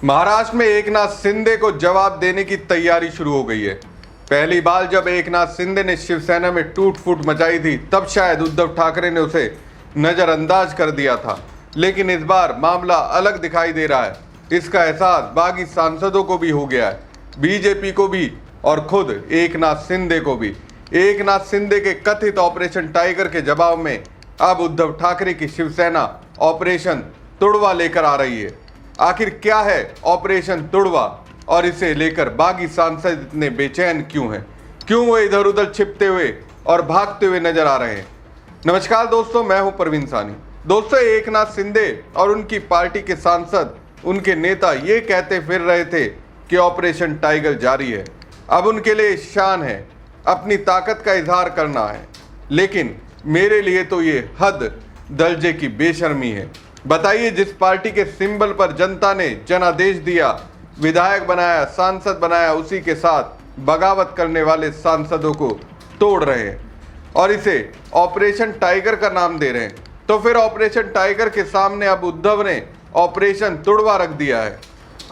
महाराष्ट्र में एकनाथ शिंदे को जवाब देने की तैयारी शुरू हो गई है। पहली बार जब एकनाथ शिंदे ने शिवसेना में टूट फूट मचाई थी तब शायद उद्धव ठाकरे ने उसे नजरअंदाज कर दिया था, लेकिन इस बार मामला अलग दिखाई दे रहा है। इसका एहसास बागी सांसदों को भी हो गया है, बीजेपी को भी और खुद एकनाथ शिंदे को भी। एकनाथ शिंदे के कथित ऑपरेशन टाइगर के जवाब में अब उद्धव ठाकरे की शिवसेना ऑपरेशन तुड़वा लेकर आ रही है। आखिर क्या है ऑपरेशन तुड़वा और इसे लेकर बागी सांसद इतने बेचैन क्यों हैं? क्यों वो इधर उधर छिपते हुए और भागते हुए नजर आ रहे हैं? नमस्कार दोस्तों, मैं हूं प्रवीण सानी। दोस्तों, एकनाथ शिंदे और उनकी पार्टी के सांसद, उनके नेता ये कहते फिर रहे थे कि ऑपरेशन टाइगर जारी है। अब उनके लिए शान है, अपनी ताकत का इजहार करना है, लेकिन मेरे लिए तो ये हद दर्जे की बेशर्मी है। बताइए, जिस पार्टी के सिंबल पर जनता ने जनादेश दिया, विधायक बनाया, सांसद बनाया, उसी के साथ बगावत करने वाले सांसदों को तोड़ रहे हैं और इसे ऑपरेशन टाइगर का नाम दे रहे हैं। तो फिर ऑपरेशन टाइगर के सामने अब उद्धव ने ऑपरेशन तुड़वा रख दिया है।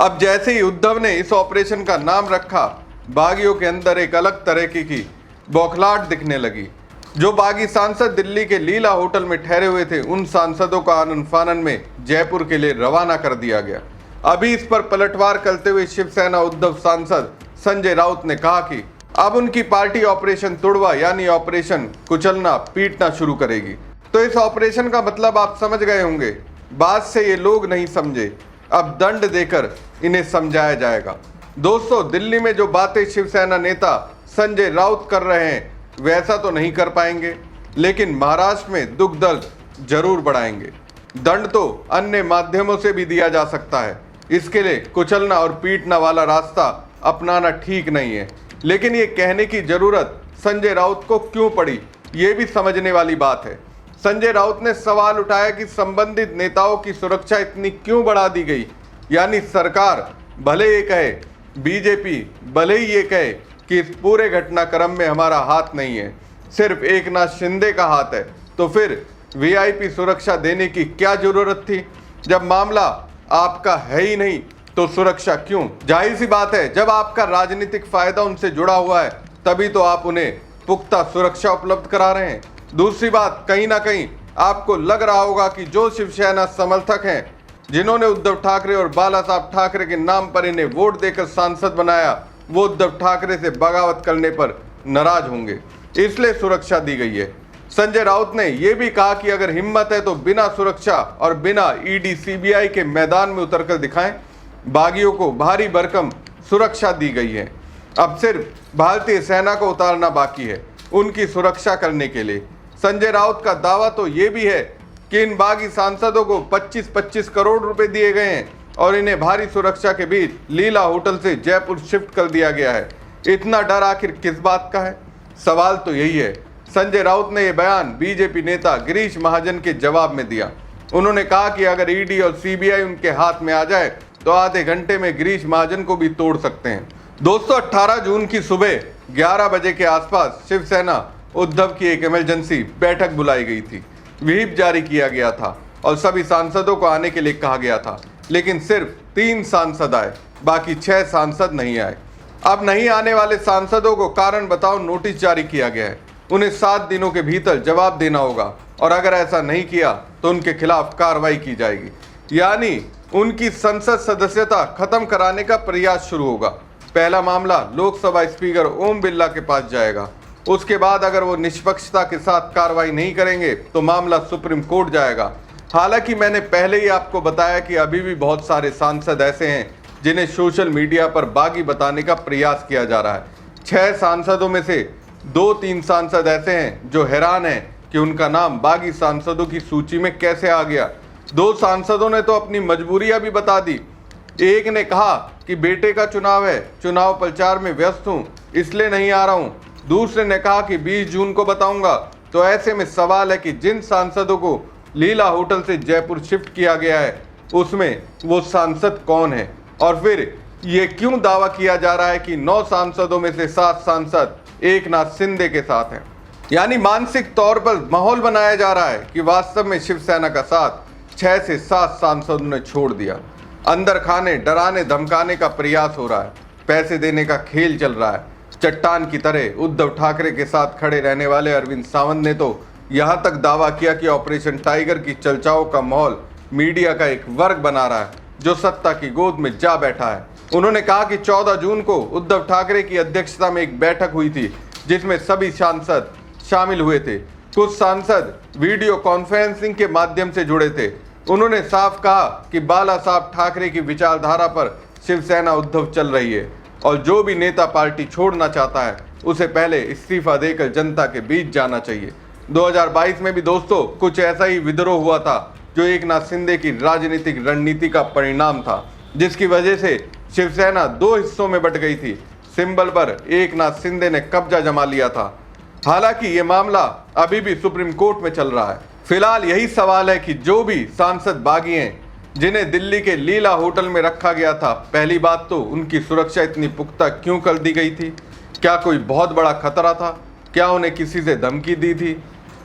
अब जैसे ही उद्धव ने इस ऑपरेशन का नाम रखा, बागियों के अंदर एक अलग तरह की बौखलाहट दिखने लगी। जो बागी सांसद दिल्ली के लीला होटल में ठहरे हुए थे, उन सांसदों का आनन फानन में जयपुर के लिए रवाना कर दिया गया। अभी इस पर पलटवार करते हुए शिवसेना उद्धव सांसद संजय राउत ने कहा कि अब उनकी पार्टी ऑपरेशन तुड़वा यानी ऑपरेशन कुचलना पीटना शुरू करेगी। तो इस ऑपरेशन का मतलब आप समझ गए होंगे। बात से ये लोग नहीं समझे, अब दंड देकर इन्हें समझाया जाएगा। दोस्तों, दिल्ली में जो बातें शिवसेना नेता संजय राउत कर रहे हैं वैसा तो नहीं कर पाएंगे, लेकिन महाराष्ट्र में दुख दर्द जरूर बढ़ाएंगे। दंड तो अन्य माध्यमों से भी दिया जा सकता है, इसके लिए कुचलना और पीटना वाला रास्ता अपनाना ठीक नहीं है। लेकिन ये कहने की जरूरत संजय राउत को क्यों पड़ी, ये भी समझने वाली बात है। संजय राउत ने सवाल उठाया कि संबंधित नेताओं की सुरक्षा इतनी क्यों बढ़ा दी गई। यानी सरकार भले ये कहे, बीजेपी भले ही ये कहे कि इस पूरे घटनाक्रम में हमारा हाथ नहीं है, सिर्फ एकनाथ शिंदे का हाथ है, तो फिर वीआईपी सुरक्षा देने की क्या जरूरत थी? जब मामला आपका है ही नहीं तो सुरक्षा क्यों? जाहिर सी बात है, जब आपका राजनीतिक फायदा उनसे जुड़ा हुआ है तभी तो आप उन्हें पुख्ता सुरक्षा उपलब्ध करा रहे हैं। दूसरी बात, कहीं ना कहीं आपको लग रहा होगा कि जो शिवसेना समर्थक हैं, जिन्होंने उद्धव ठाकरे और बाला साहब ठाकरे के नाम पर इन्हें वोट देकर सांसद बनाया, वो उद्धव ठाकरे से बगावत करने पर नाराज होंगे, इसलिए सुरक्षा दी गई है। संजय राउत ने यह भी कहा कि अगर हिम्मत है तो बिना सुरक्षा और बिना ईडी सीबीआई के मैदान में उतरकर दिखाएं। बागियों को भारी भरकम सुरक्षा दी गई है। अब सिर्फ भारतीय सेना को उतारना बाकी है उनकी सुरक्षा करने के लिए। संजय राउत का दावा तो ये भी है कि इन बागी सांसदों को 25-25 करोड़ रुपए दिए गए हैं और इन्हें भारी सुरक्षा के बीच लीला होटल से जयपुर शिफ्ट कर दिया गया है। इतना डर आखिर किस बात का है? सवाल तो यही है। संजय राउत ने यह बयान बीजेपी नेता गिरीश महाजन के जवाब में दिया। उन्होंने कहा कि अगर ईडी और सीबीआई उनके हाथ में आ जाए तो आधे घंटे में गिरीश महाजन को भी तोड़ सकते हैं। दोस्तों, 18 जून की सुबह 11 बजे के आसपास शिवसेना उद्धव की एक इमरजेंसी बैठक बुलाई गई थी। व्हिप जारी किया गया था और सभी सांसदों को आने के लिए कहा गया था, लेकिन सिर्फ 3 सांसद आए, बाकी 6 सांसद नहीं आए। अब नहीं आने वाले सांसदों को कारण बताओ नोटिस जारी किया गया है। उन्हें 7 दिनों के भीतर जवाब देना होगा और अगर ऐसा नहीं किया तो उनके खिलाफ कार्रवाई की जाएगी, यानी उनकी संसद सदस्यता खत्म कराने का प्रयास शुरू होगा। पहला मामला लोकसभा स्पीकर ओम बिरला के पास जाएगा। उसके बाद अगर वो निष्पक्षता के साथ कार्रवाई नहीं करेंगे तो मामला सुप्रीम कोर्ट जाएगा। हालांकि मैंने पहले ही आपको बताया कि अभी भी बहुत सारे सांसद ऐसे हैं जिन्हें सोशल मीडिया पर बागी बताने का प्रयास किया जा रहा है। 6 सांसदों में से 2-3 सांसद ऐसे हैं जो हैरान हैं कि उनका नाम बागी सांसदों की सूची में कैसे आ गया। 2 सांसदों ने तो अपनी मजबूरियां भी बता दी। एक ने कहा कि बेटे का चुनाव है, चुनाव प्रचार में व्यस्त हूं, इसलिए नहीं आ रहा हूं। दूसरे ने कहा कि 20 जून को बताऊंगा। तो ऐसे में सवाल है कि जिन सांसदों को लीला होटल से जयपुर शिफ्ट किया गया है उसमें वो सांसद कौन है? और फिर ये क्यों दावा किया जा रहा है कि 9 सांसदों में से 7 सांसद एकनाथ शिंदे के साथ हैं? यानी मानसिक तौर पर माहौल बनाया जा रहा है कि वास्तव में शिवसेना का साथ 6 से 7 सांसदों ने छोड़ दिया। अंदर खाने, डराने, धमकाने का प्रयास हो रहा है। पैसे देने का खेल चल रहा है। चट्टान की तरह उद्धव ठाकरे के साथ खड़े रहने वाले अरविंद सावंत ने तो यहां तक दावा किया कि ऑपरेशन टाइगर की चर्चाओं का माहौल मीडिया का एक वर्ग बना रहा है जो सत्ता की गोद में जा बैठा है। उन्होंने कहा कि 14 जून को उद्धव ठाकरे की अध्यक्षता में एक बैठक हुई थी जिसमें सभी सांसद शामिल हुए थे। कुछ सांसद वीडियो कॉन्फ्रेंसिंग के माध्यम से जुड़े थे। उन्होंने साफ कहा कि बाला साहब ठाकरे की विचारधारा पर शिवसेना उद्धव चल रही है और जो भी नेता पार्टी छोड़ना चाहता है उसे पहले इस्तीफा देकर जनता के बीच जाना चाहिए। 2022 में भी दोस्तों कुछ ऐसा ही विद्रोह हुआ था जो एकनाथ शिंदे की राजनीतिक रणनीति का परिणाम था, जिसकी वजह से शिवसेना दो हिस्सों में बट गई थी। सिंबल पर एकनाथ शिंदे ने कब्जा जमा लिया था। हालांकि ये मामला अभी भी सुप्रीम कोर्ट में चल रहा है। फिलहाल यही सवाल है कि जो भी सांसद बागी हैं जिन्हें दिल्ली के लीला होटल में रखा गया था, पहली बात तो उनकी सुरक्षा इतनी पुख्ता क्यों कर दी गई थी? क्या कोई बहुत बड़ा खतरा था? क्या उन्हें किसी से धमकी दी थी?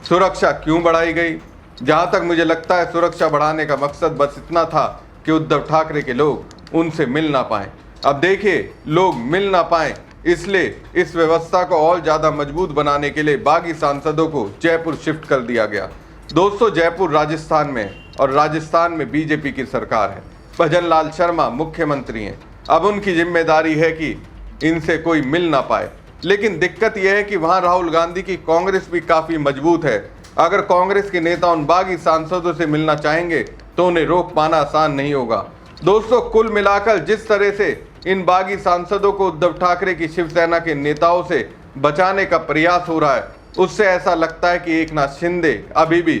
सुरक्षा क्यों बढ़ाई गई? जहां तक मुझे लगता है सुरक्षा बढ़ाने का मकसद बस इतना था कि उद्धव ठाकरे के लोग उनसे मिल ना पाए। अब देखिए, लोग मिल ना पाए इसलिए इस व्यवस्था को और ज्यादा मजबूत बनाने के लिए बागी सांसदों को जयपुर शिफ्ट कर दिया गया। दोस्तों, जयपुर राजस्थान में है और राजस्थान में बीजेपी की सरकार है। भजन लाल शर्मा मुख्यमंत्री हैं। अब उनकी जिम्मेदारी है कि इनसे कोई मिल ना पाए। लेकिन दिक्कत यह है कि वहां राहुल गांधी की कांग्रेस भी काफी मजबूत है। अगर कांग्रेस के नेता उन बागी सांसदों से मिलना चाहेंगे तो उन्हें रोक पाना आसान नहीं होगा। दोस्तों, कुल मिलाकर जिस तरह से इन बागी सांसदों को उद्धव ठाकरे की शिवसेना के नेताओं से बचाने का प्रयास हो रहा है, उससे ऐसा लगता है कि एकनाथ शिंदे अभी भी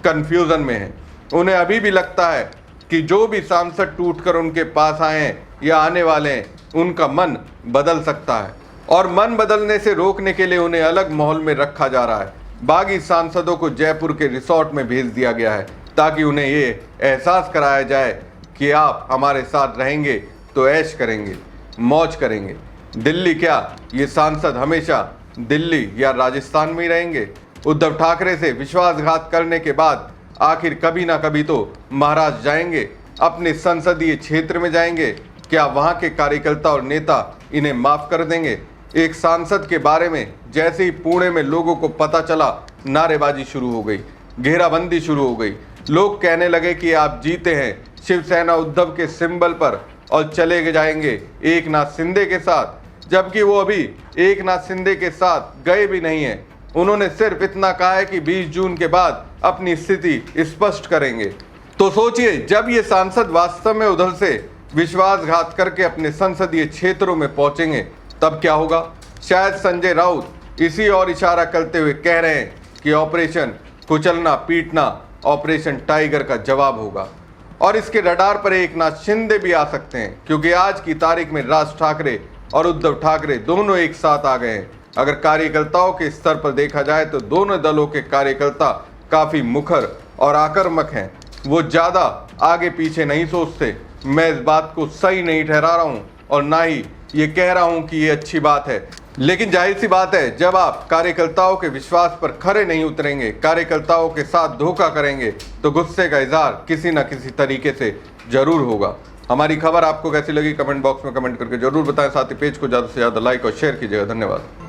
कंफ्यूजन में है। उन्हें अभी भी लगता है कि जो भी सांसद टूटकर उनके पास आए हैं या आने वाले हैं, उनका मन बदल सकता है और मन बदलने से रोकने के लिए उन्हें अलग माहौल में रखा जा रहा है। बागी सांसदों को जयपुर के रिसोर्ट में भेज दिया गया है ताकि उन्हें ये एहसास कराया जाए कि आप हमारे साथ रहेंगे तो ऐश करेंगे, मौज करेंगे। दिल्ली क्या, ये सांसद हमेशा दिल्ली या राजस्थान में ही रहेंगे? उद्धव ठाकरे से विश्वासघात करने के बाद आखिर कभी ना कभी तो महाराष्ट्र जाएंगे, अपने संसदीय क्षेत्र में जाएंगे। क्या वहां के कार्यकर्ता और नेता इन्हें माफ कर देंगे? एक सांसद के बारे में जैसे ही पुणे में लोगों को पता चला, नारेबाजी शुरू हो गई, घेराबंदी शुरू हो गई। लोग कहने लगे कि आप जीते हैं शिवसेना उद्धव के सिंबल पर और चले जाएंगे एकनाथ शिंदे के साथ, जबकि वो अभी एकनाथ शिंदे के साथ गए भी नहीं है। उन्होंने सिर्फ इतना कहा है कि 20 जून के बाद अपनी स्थिति स्पष्ट करेंगे। तो सोचिए, जब ये सांसद वास्तव में उधर से विश्वासघात करके अपने संसदीय क्षेत्रों में पहुंचेंगे तब क्या होगा? शायद संजय राउत इसी और इशारा करते हुए कह रहे हैं कि ऑपरेशन कुचलना पीटना ऑपरेशन टाइगर का जवाब होगा और इसके रडार पर एकनाथ शिंदे भी आ सकते हैं, क्योंकि आज की तारीख में राज ठाकरे और उद्धव ठाकरे दोनों एक साथ आ गए हैं। अगर कार्यकर्ताओं के स्तर पर देखा जाए तो दोनों दलों के कार्यकर्ता काफी मुखर और आक्रामक हैं। वो ज्यादा आगे पीछे नहीं सोचते। मैं इस बात को सही नहीं ठहरा रहा हूँ और ना ही ये कह रहा हूँ कि ये अच्छी बात है, लेकिन जाहिर सी बात है, जब आप कार्यकर्ताओं के विश्वास पर खरे नहीं उतरेंगे, कार्यकर्ताओं के साथ धोखा करेंगे, तो गुस्से का इजहार किसी न किसी तरीके से जरूर होगा। हमारी खबर आपको कैसी लगी कमेंट बॉक्स में कमेंट करके जरूर बताएं। साथ ही पेज को ज़्यादा से ज़्यादा लाइक और शेयर कीजिएगा। धन्यवाद।